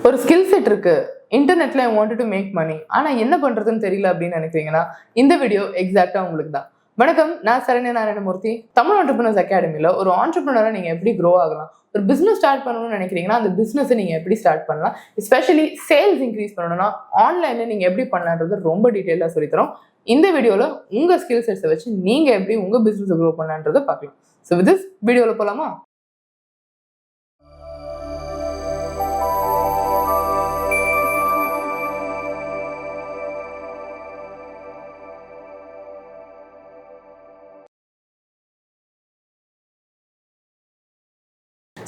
ஒரு skill set இருக்கு, இன்டர்நெட்ல I want to make money, ஆனா என்ன பண்றதுன்னு தெரியல அப்படின்னு நினைக்கிறீங்கன்னா இந்த வீடியோ எக்ஸாக்டா உங்களுக்கு தான். வணக்கம், நான் சரண்யா நாராயணமூர்த்தி. தமிழ் ஆண்டர்பிரினர்ஸ் அகாடமில ஒரு ஆண்டர்பிரினரா நீங்க எப்படி க்ரோ ஆகலாம், ஒரு பிசினஸ் ஸ்டார்ட் பண்ணணும்னு நினைக்கிறீங்கன்னா அந்த பிசினஸ் நீங்க எப்படி ஸ்டார்ட் பண்ணலாம், எஸ்பெஷலி சேல்ஸ் இன்க்ரீஸ் பண்ணணும்னா ஆன்லைன்ல நீங்க எப்படி பண்ணலான்றது ரொம்ப டீட்டெயிலா சொல்லித்தரோம். இந்த வீடியோல உங்க ஸ்கில் செட்ஸை வச்சு நீங்க எப்படி உங்க பிசினஸ் க்ரோ பண்ணலான்றதை பார்க்கலாம். ஸோ வித் திஸ் வீடியோல போலாமா?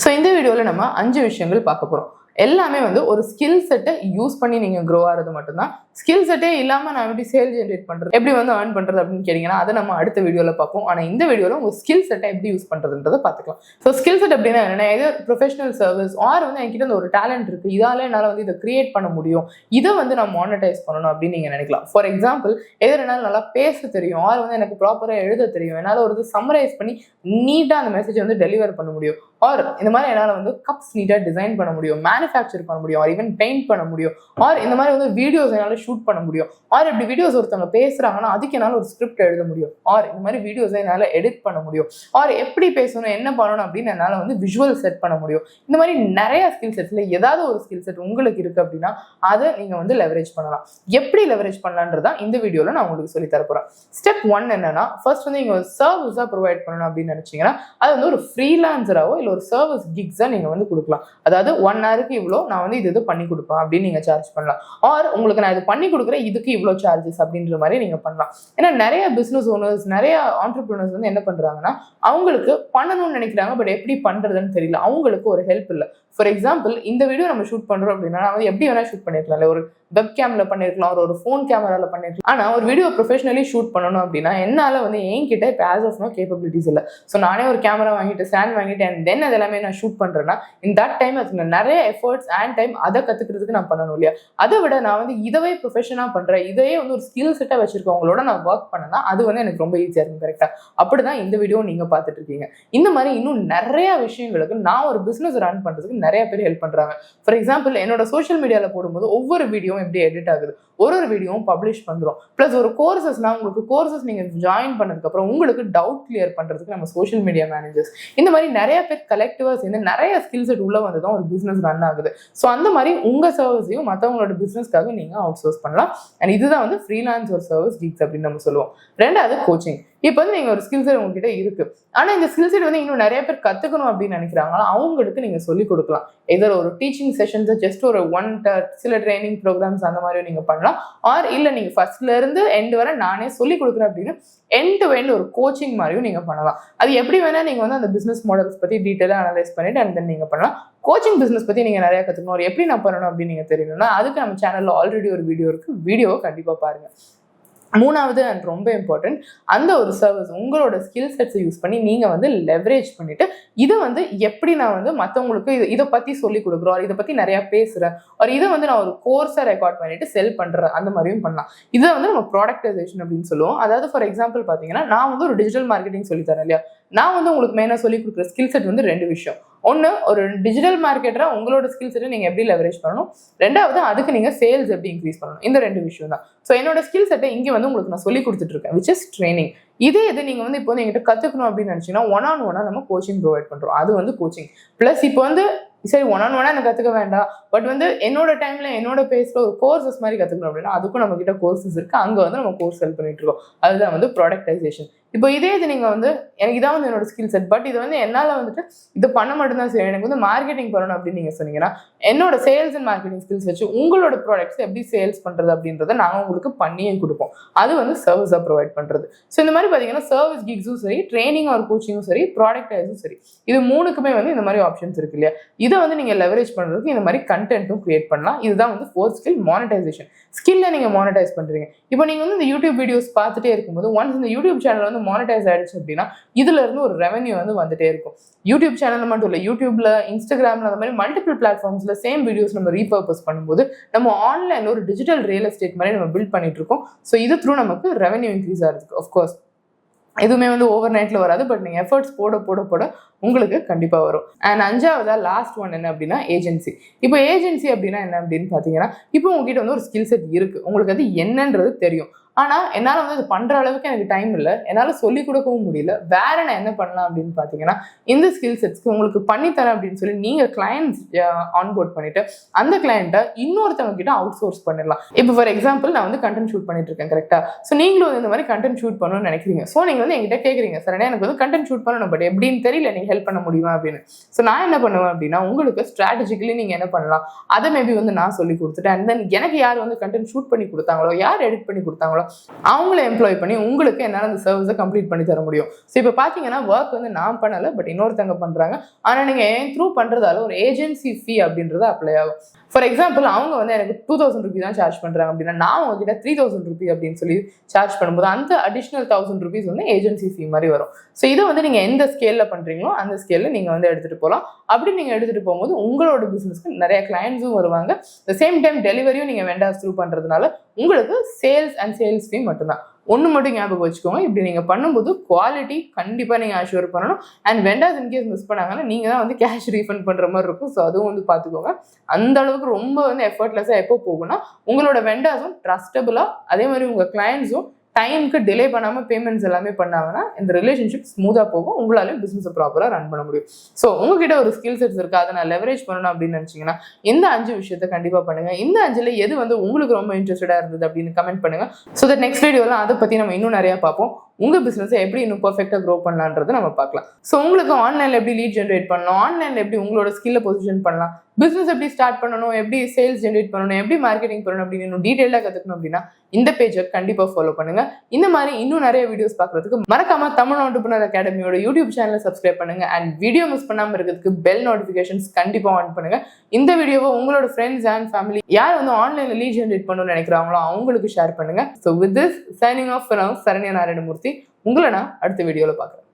ஸோ இந்த வீடியோவில் நம்ம 5 விஷயங்கள் பார்க்க போகிறோம். எல்லாமே ஒரு ஸ்கில் செட்டை யூஸ் பண்ணி நீங்கள் க்ரோ ஆகிறது மட்டும்தான். ஸ்கில் செட்டே இல்லாமல் நான் எப்படி சேல் ஜென்ரேட் பண்ணுறது, எப்படி ஏர்ன் பண்ணுறது அப்படின்னு கேட்டிங்கன்னா அதை நம்ம அடுத்த வீடியோவில் பார்ப்போம். ஆனால் இந்த வீடியோவில் உங்கள் ஸ்கில் செட்டை எப்படி யூஸ் பண்ணுறதுன்றதை பார்த்துக்கலாம். ஸோ ஸ்கில் செட் அப்படின்னா என்னென்னா, எது ப்ரொஃபஷனல் சர்வீஸ் ஆர் என்கிட்ட ஒரு டேலண்ட் இருக்குது, இதால் என்னால் இதை கிரியேட் பண்ண முடியும், இதை நான் மானிட்டைஸ் பண்ணணும் அப்படின்னு நீங்கள் நினைக்கலாம். ஃபார் எக்ஸாம்பிள், என்னால் நல்லா பேச தெரியும், ஆர் எனக்கு ப்ராப்பராக எழுத தெரியும், என்னால் ஒரு சம்மரைஸ் பண்ணி நீட்டாக அந்த மெசேஜை டெலிவர் பண்ண முடியும், ஆர் இந்த மாதிரி என்னால் கப்ஸ் நீட்டாக டிசைன் பண்ண முடியும், மேனுஃபேக்சர் பண்ண முடியும், ஆர் ஈவன் பெயிண்ட் பண்ண முடியும், ஆர் இந்த மாதிரி வீடியோஸ் என்னால் ஷூட் பண்ண முடியும், ஆர் இப்படி வீடியோஸ் ஒருத்தவங்க பேசுறாங்கன்னா அதுக்கு என்னால் ஒரு ஸ்கிரிப்ட் எழுத முடியும், ஆர் இந்த மாதிரி வீடியோஸை என்னால் எடிட் பண்ண முடியும், ஆர் எப்படி பேசணும், என்ன பண்ணணும் அப்படின்னு என்னால் விஷுவல் செட் பண்ண முடியும். இந்த மாதிரி நிறைய ஸ்கில் செட்ஸில் ஏதாவது ஒரு ஸ்கில் செட் உங்களுக்கு இருக்குது அப்படின்னா அதை நீங்கள் லெவரேஜ் பண்ணலாம். எப்படி லெவரேஜ் பண்ணலான்றதான் இந்த வீடியோவில் நான் உங்களுக்கு சொல்லி தரப்போகிறேன். ஸ்டெப் 1 என்னன்னா, ஃபர்ஸ்ட் நீங்கள் ஒரு சர்வீஸாக ப்ரொவைட் பண்ணணும் அப்படின்னு நினச்சிங்கன்னா அது ஒரு ஃப்ரீலான்சராகவோ இல்லை ஒரு சர்வீஸ் கிக்ஸாக நீங்கள் கொடுக்கலாம். அதாவது 1 ஹவருக்கு இவ்வளோ நான் இது பண்ணி கொடுப்பேன் அப்படின்னு நீங்கள் சார்ஜ் பண்ணலாம். ஆர் உங்களுக்கு நான் இது பண்ணி கொடுக்குறேன், இதுக்கு இவ்வளோ சார்ஜஸ் அப்படின்ற மாதிரி நீங்கள் பண்ணலாம். ஏன்னா நிறைய பிஸ்னஸ் ஓனர்ஸ், நிறைய ஆண்டர்பிரினர்ஸ் என்ன பண்ணுறாங்கன்னா, அவங்களுக்கு பண்ணணும்னு நினைக்கிறாங்க, பட் எப்படி பண்ணுறதுன்னு தெரியல, அவங்களுக்கு ஒரு ஹெல்ப் இல்லை. ஃபார் எக்ஸாம்பிள், இந்த வீடியோ நம்ம ஷூட் பண்ணுறோம் அப்படின்னா நான் எப்படி வேணால் ஷூட் பண்ணிருக்கலாம், இல்லை ஒரு வெப் கேமில் பண்ணிருக்கலாம், ஒரு ஃபோன் கேமராவில் பண்ணிருக்கலாம். ஆனால் ஒரு வீடியோ ப்ரொஃபஷனலி ஷூட் பண்ணணும் அப்படின்னா என்னால் என்கிட்ட இப்போ ஆஸ் ஆஃப் நோ கேப்பபிலிட்டிஸ் இல்லை. ஸோ நானே ஒரு கேமரா வாங்கிட்டு, ஸ்டாண்ட் வாங்கிட்டு, அண்ட் தென் அது எல்லாமே நான் ஷூட் பண்ணுறேன்னா இன் தட் டைம் அதுக்கு நிறைய எஃபர்ட்ஸ் அண்ட் டைம் அதை கற்றுக்கிறதுக்கு நான் பண்ணணும் இல்லையா? அதை விட நான் இதவே ப்ரொஃபஷனாக பண்ணுறேன், இதையே ஒரு ஸ்கில் செட்டாக வச்சிருக்கவங்களோட நான் ஒர்க் பண்ணேன்னா அது எனக்கு ரொம்ப ஈஸியாக இருக்கும். கரெக்டாக அப்படிதான் இந்த வீடியோ நீங்கள் பார்த்துட்டு இருக்கீங்க. இந்த மாதிரி இன்னும் நிறைய விஷயங்களுக்கு நான் ஒரு பிஸ்னஸ் ரன் பண்ணுறதுக்கு நிறைய பேர் ஹெல்ப் பண்ணுறாங்க. ஃபார் எக்ஸாம்பிள், என்னோட சோஷியல் மீடியாவில் போடும்போது ஒவ்வொரு வீடியோவும் எப்படி எடிட் ஆகுது, ஒரு வீடியோவும் பப்ளிஷ் பண்ணுறோம். ப்ளஸ் ஒரு கோர்சஸ்னா உங்களுக்கு கோர்சஸ் நீங்கள் ஜாயின் பண்ணதுக்கப்புறம் உங்களுக்கு டவுட் கிளியர் பண்ணுறதுக்கு நம்ம சோஷியல் மீடியா மேனேஜர்ஸ், இந்த மாதிரி நிறைய பேர் கலெக்டிவாக சேர்ந்து நிறைய ஸ்கில் செட் உள்ள வந்து தான் ஒரு பிஸ்னஸ் ரன் ஆகுது. ஸோ அந்த மாதிரி உங்கள் சர்வீஸையும் மற்றவங்களோட பிஸ்னஸ்க்காக நீங்கள் அவுட் சோர்ஸ் பண்ணலாம். அண்ட் இதுதான் ஃப்ரீலான்ஸ் ஒரு சர்வீஸ் கிக்ஸ் அப்படின்னு நம்ம சொல்லுவோம். ரெண்டாவது கோச்சிங். இப்போ நீங்கள் ஒரு ஸ்கில் செட் உங்ககிட்ட இருக்கு, ஆனால் இந்த ஸ்கில் செட் இன்னும் நிறைய பேர் கற்றுக்கணும் அப்படின்னு நினைக்கிறாங்களா, அவங்களுக்கு நீங்கள் சொல்லிக் கொடுக்கலாம். எதர் ஒரு டீச்சிங் செஷன்ஸ், ஜஸ்ட் ஒரு சில ட்ரைனிங் ப்ரோக்ராம்ஸ் அந்த மாதிரி நீங்கள் பண்ணலாம். ஆர் இல்லை நீங்கள் ஃபர்ஸ்ட்ல இருந்து எண்ட் வரை நானே சொல்லிக் கொடுக்குறேன் அப்படின்னு எண்ட் டு எண்ட் ஒரு கோச்சிங் மாதிரியும் நீங்கள் பண்ணலாம். அது எப்படி வேணால் நீங்கள் அந்த பிஸ்னஸ் மாடல்ஸ் பற்றி டீட்டெயிலாக அனலைஸ் பண்ணிட்டு அண்ட் தென் நீங்கள் பண்ணலாம். கோச்சிங் பிஸ்னஸ் பற்றி நீங்கள் நிறைய கற்றுக்கணும், ஒரு எப்படி நான் பண்ணணும் அப்படின்னு நீங்கள் தெரியணும்னா அதுக்கு நம்ம சேனலில் ஆல்ரெடி ஒரு வீடியோ இருக்குது, வீடியோவை கண்டிப்பாக பாருங்கள். மூணாவது அண்ட் ரொம்ப இம்பார்ட்டன்ட், அந்த ஒரு சர்வீஸ் உங்களோட ஸ்கில் செட்ஸை யூஸ் பண்ணி நீங்கள் லெவரேஜ் பண்ணிட்டு இதை எப்படி நான் மற்றவங்களுக்கு இதை பற்றி சொல்லிக் கொடுக்குறோம், இதை பற்றி நிறையா பேசுகிறேன், ஒரு இதை நான் ஒரு கோர்ஸை ரெக்கார்ட் பண்ணிட்டு செல் பண்ணுறேன், அந்த மாதிரியும் பண்ணலாம். இதை நம்ம ப்ராடக்டைசேஷன் அப்படின்னு சொல்லுவோம். அதாவது ஃபார் எக்ஸாம்பிள் பார்த்தீங்கன்னா, நான் ஒரு டிஜிட்டல் மார்க்கெட்டிங் சொல்லித்தரேன் இல்லையா, நான் உங்களுக்கு மெயினாக சொல்லிக் கொடுக்குற ஸ்கில் செட் 2 விஷயம். ஒன்று, ஒரு டிஜிட்டல் மார்க்கெட்டராக உங்களோட ஸ்கில் செட்டை நீங்கள் எப்படி லெவரேஜ் பண்ணணும். ரெண்டாவது, அதுக்கு நீங்கள் சேல்ஸ் எப்படி இன்க்ரீஸ் பண்ணணும். இந்த 2 விஷயம் தான். ஸோ என்னோட ஸ்கில் செட்டை இங்கே உங்களுக்கு நான் சொல்லி கொடுத்துட்டு இருக்கேன், விச் இஸ் ட்ரைனிங். இதே இது நீங்கள் இப்போ எங்கிட்ட கற்றுக்கணும் அப்படின்னு நினச்சிங்கன்னா 1-on-1 நம்ம கோச்சிங் ப்ரொவைட் பண்ணுறோம். அது கோச்சிங் ப்ளஸ் இப்போ சரி 1-on-1 எனக்கு கற்றுக்க வேண்டாம், பட் என்னோட டைமில் என்னோட பேஸில் ஒரு கோர்சஸ் மாதிரி கற்றுக்கணும் அப்படின்னா அதுக்கும் நம்ம கிட்ட கோர்சஸ் இருக்குது. அங்கே நம்ம கோர்ஸ் செல் பண்ணிட்டு இருக்கோம். அதுதான் ப்ராடக்டைசேஷன். இப்போ இதே இது நீங்கள் எனக்கு இதான் என்னோட ஸ்கில் செட், பட் இது என்னால் இது பண்ண மட்டும்தான் சரி, எனக்கு மார்க்கெட்டிங் பண்ணணும் அப்படின்னு நீங்கள் சொன்னீங்கன்னா என்னோட சேல்ஸ் அண்ட் மார்க்கெட்டிங் ஸ்கில்ஸ் வச்சு உங்களோட ப்ராடக்ட்ஸ் எப்படி சேல்ஸ் பண்ணுறது அப்படின்றத நாங்கள் உங்களுக்கு பண்ணியே கொடுப்போம். அது சர்வீஸாக ப்ரொவைட் பண்ணுறது. ஸோ இந்த மாதிரி பார்த்தீங்கன்னா சர்வீஸ் கிக்ஸும் சரி, ட்ரைனிங் ஆர் கோச்சிங்கும் சரி, ப்ராடக்டைஸும் சரி, இது 3க்குமே இந்த மாதிரி ஆப்ஷன்ஸ் இருக்கு இல்லையா. இதை நீங்கள் லெவரேஜ் பண்ணுறதுக்கு இந்த மாதிரி கண்டென்ட்டும் கிரியேட் பண்ணலாம். இதுதான் 4th ஸ்கில், மானிட்டைசேஷன். ஸ்கில்லை நீங்கள் மானிட்டைஸ் பண்ணுறீங்க. இப்போ நீங்கள் இந்த யூடியூப் வீடியோஸ் பார்த்துட்டே இருக்கும்போது ஒன்ஸ் இந்த யூடியூப் சேனல் மானிட்டைஸ் ஆயிடுச்சு அப்படின்னா இதுல இருந்து ஒரு ரெவன்யூ வந்துட்டே இருக்கும். யூடியூப் சேனல் மட்டும் இல்லை, யூடியூப்ல, இன்ஸ்டாகிராம்ல, அந்த மாதிரி மல்டிபிள் பிளாட்ஃபார்ம்ஸ்ல சேம் வீடியோஸ் நம்ம ரீபர்பஸ் பண்ணும்போது நம்ம ஆன்லைன்ல ஒரு டிஜிட்டல் ரியல் எஸ்டேட் மாதிரி நம்ம பில்ட் பண்ணிட்டு இருக்கோம். ஸோ இது த்ரூ நமக்கு ரெவன்யூ இன்க்ரீஸ் ஆகிறதுக்கு. ஆஃப்கோர்ஸ் எதுவுமே வந்து ஓவர் நைட்ல வராது. பட் நீங்க எஃபர்ட்ஸ் போட போட போட உங்களுக்கு கண்டிப்பா வரும். அண்ட் 5வதா லாஸ்ட் ஒன் என்ன அப்படின்னா ஏஜென்சி. இப்போ ஏஜென்சி அப்படின்னா என்ன அப்படின்னு பாத்தீங்கன்னா, இப்போ உங்ககிட்ட வந்து ஒரு ஸ்கில் செட் இருக்கு, உங்களுக்கு அது என்னன்றது தெரியும். ஆனா என்னால வந்து அது பண்ற அளவுக்கு எனக்கு டைம் இல்லை, என்னால சொல்லி கொடுக்கவும் முடியல. வேற நான் என்ன பண்ணலாம் அப்படின்னு பாத்தீங்கன்னா, இந்த ஸ்கில் செட்ஸ்க்கு உங்களுக்கு பண்ணித்தரேன் அப்படின்னு சொல்லி நீங்க கிளையன்ஸ் ஆன்போர்ட் பண்ணிட்டு அந்த கிளையண்ட்டை இன்னொருத்தவங்க கிட்ட அவுட் சோர்ஸ் பண்ணிடலாம். இப்போ ஃபார் எக்ஸாம்பிள் நான் வந்து கண்டென்ட் ஷூட் பண்ணிட்டு இருக்கேன் கரெக்டா. ஸோ நீங்களும் வந்து இந்த மாதிரி கண்டென்ட் ஷூட் பண்ணணும்னு நினைக்கிறீங்க. ஸோ நீங்க வந்து என்கிட்ட கேட்குறீங்க, சார் எனக்கு வந்து கண்டென்ட் ஷூட் பண்ணணும், பட் எப்படின்னு தெரியல, நீங்க ஹெல்ப் பண்ண முடியுமா அப்படின்னு. ஸோ நான் என்ன பண்ணுவேன் அப்படின்னா, உங்களுக்கு ஸ்ட்ராட்டஜிக்கலி நீங்க என்ன பண்ணலாம் அதை மேபி வந்து நான் சொல்லி கொடுத்துட்டேன். அண்ட் தென் எனக்கு யார் வந்து கண்டென்ட் ஷூட் பண்ணி கொடுத்தாங்களோ, யார் எடிட் பண்ணி கொடுத்தாங்களோ அவங்கள எம்ப்ளாய் பண்ணி உங்களுக்கு என்னால் அந்த சர்வீஸை கம்ப்ளீட் பண்ணி தர முடியும். ஸோ இப்போ பார்த்தீங்கன்னா ஒர்க் வந்து நான் பண்ணலை, பட் இன்னொருத்தவங்க பண்ணுறாங்க. ஆனால் நீங்கள் என் த்ரூ பண்ணுறதால ஒரு ஏஜென்சி ஃபீ அப்படின்றது அப்ளை ஆகும். ஃபார் எக்ஸாம்பிள் அவங்க வந்து எனக்கு 2000 ரூபீஸ் தான் சார்ஜ் பண்ணுறாங்க அப்படின்னா, நான் உங்ககிட்ட 3000 ரூபீஸ் அப்படின்னு சொல்லி சார்ஜ் பண்ணும்போது அந்த அடிஷ்னல் 1000 ரூபீஸ் வந்து ஏஜென்சி ஃபீ மாதிரி வரும். ஸோ இதை வந்து நீங்கள் எந்த ஸ்கேலில் பண்ணுறீங்களோ அந்த ஸ்கேலில் நீங்கள் வந்து எடுத்துகிட்டு போகலாம். அப்படி நீங்கள் எடுத்துகிட்டு போகும்போது உங்களோட பிஸ்னஸ்க்கு நிறைய கிளைண்ட்ஸும் வருவாங்க. த சேம் டைம் டெலிவரியும் நீங்கள் வெண்டார்ஸ் த்ரூ பண்ணுறதுனால உங்களுக்கு சேல்ஸ் அண்ட் சேல்ஸ் ஃபீ மட்டும்தான். ஒன்று மட்டும் ஞாபகம் வச்சுக்கோங்க, இப்படி நீங்கள் பண்ணும்போது குவாலிட்டி கண்டிப்பாக நீங்கள் அஷ்யூர் பண்ணணும். அண்ட் வெண்டார்ஸ் இன்கேஸ் மிஸ் பண்ணாங்கன்னா நீங்கள் தான் வந்து கேஷ் ரீஃபண்ட் பண்ணுற மாதிரி இருக்கும். ஸோ அதுவும் வந்து பார்த்துக்கோங்க. அந்த அளவுக்கு ரொம்ப வந்து எஃபர்ட்லெஸ்ஸாக எப்போ போகும்னா, உங்களோட வெண்டார்ஸும் ட்ரஸ்டபுளாக, அதே மாதிரி உங்கள் கிளையண்ட்ஸும் டைமுக்கு டிலே பண்ணாமல் பேமெண்ட்ஸ் எல்லாமே பண்ணாங்கன்னா இந்த ரிலேஷன்ஷிப் ஸ்மூத்தாக போகும், உங்களாலையும் பிஸ்னஸை ப்ராப்பராக ரன் பண்ண முடியும். ஸோ உங்ககிட்ட ஒரு ஸ்கில் செட்ஸ் இருக்குது, அதை நான் லெவரேஜ் பண்ணணும் அப்படின்னு நினச்சிங்கன்னா இந்த 5 விஷயத்தை கண்டிப்பாக பண்ணுங்கள். இந்த 5ல் எது வந்து உங்களுக்கு ரொம்ப இன்ட்ரெஸ்டடாக இருந்தது அப்படின்னு கமெண்ட் பண்ணுங்கள். ஸோ தட் நெக்ஸ்ட் வீடியோவில் அதை பற்றி நம்ம இன்னும் நிறையா பார்ப்போம். உங்கள் பிஸ்னஸை எப்படி இன்னும் பர்ஃபெக்டாக க்ரோ பண்ணலான்றதை நம்ம பார்க்கலாம். ஸோ உங்களுக்கு ஆன்லைனில் எப்படி லீட் ஜென்ரேட் பண்ணணும், ஆன்லைனில் எப்படி உங்களோட ஸ்கில்லை பொசிஷன் பண்ணலாம், பிஸ்னஸ் எப்படி ஸ்டார்ட் பண்ணணும், எப்படி சேல்ஸ் ஜென்ரேட் பண்ணணும், எப்படி மார்க்கெட்டிங் பண்ணணும் அப்படின்னு இன்னும் டீட்டெயிலாக கற்றுக்கணும் அப்படின்னா இந்த பேஜை கண்டிப்பாக ஃபாலோ பண்ணுங்கள். இந்த மாதிரி இன்னும் நிறைய வீடியோஸ் பார்க்குறதுக்கு மறக்காம தமிழ் ஆண்டர்பிரினர் அகாடமியோட யூடியூப் சேனலை சப்ஸ்கிரைப் பண்ணுங்கள். அண்ட் வீடியோ மிஸ் பண்ணாமல் இருக்கிறதுக்கு பெல் நோட்டிஃபிகேஷன்ஸ் கண்டிப்பாக ஆன் பண்ணுங்கள். இந்த வீடியோவை உங்களோட ஃப்ரெண்ட்ஸ் அண்ட் ஃபேமிலி யார் வந்து ஆன்லைனில் லீட் ஜென்ரேட் பண்ணணும்னு நினைக்கிறாங்களோ அவங்களுக்கு ஷேர் பண்ணுங்கள். So with this signing off from Saranya Narayanamurthy. உங்களை நான் அடுத்த வீடியோவில் பார்க்குறேன்.